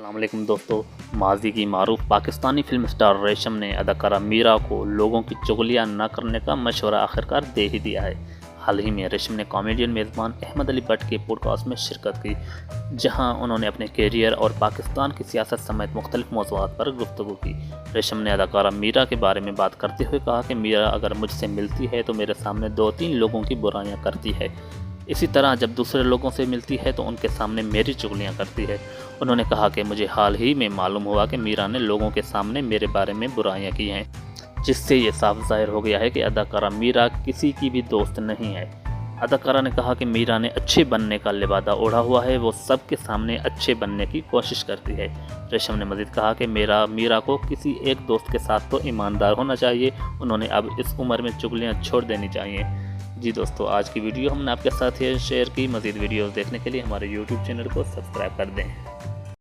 अस्सलामुअलैकुम दोस्तों। माजी की मारूफ पाकिस्तानी फिल्म स्टार रेशम ने अदाकारा मीरा को लोगों की चुगलियां न करने का मशवरा आखिरकार दे ही दिया है। हाल ही में रेशम ने कॉमेडियन मेज़बान अहमद अली भट्ट के पॉडकास्ट में शिरकत की, जहां उन्होंने अपने कैरियर और पाकिस्तान की सियासत समेत मुख्तलिफ मौज़ूआत पर गुफ्तगू की। रेशम ने अदाकारा मीरा के बारे में बात करते हुए कहा कि मीरा अगर मुझसे मिलती है तो मेरे सामने 2-3 लोगों की बुराइयां करती है। इसी तरह जब दूसरे लोगों से मिलती है तो उनके सामने मेरी चुगलियां करती है। उन्होंने कहा कि मुझे हाल ही में मालूम हुआ कि मीरा ने लोगों के सामने मेरे बारे में बुराइयां की हैं, जिससे ये साफ ज़ाहिर हो गया है कि अदाकारा मीरा किसी की भी दोस्त नहीं है। अदाकारा ने कहा कि मीरा ने अच्छे बनने का लिबादा ओढ़ा हुआ है, वो सबके सामने अच्छे बनने की कोशिश करती है। रेशम ने मज़ीद कहा कि मीरा को किसी एक दोस्त के साथ तो ईमानदार होना चाहिए, उन्होंने अब इस उम्र में चुगलियाँ छोड़ देनी चाहिए। जी दोस्तों, आज की वीडियो हमने आपके साथ शेयर की। मज़ीद वीडियोस देखने के लिए हमारे YouTube चैनल को सब्सक्राइब कर दें।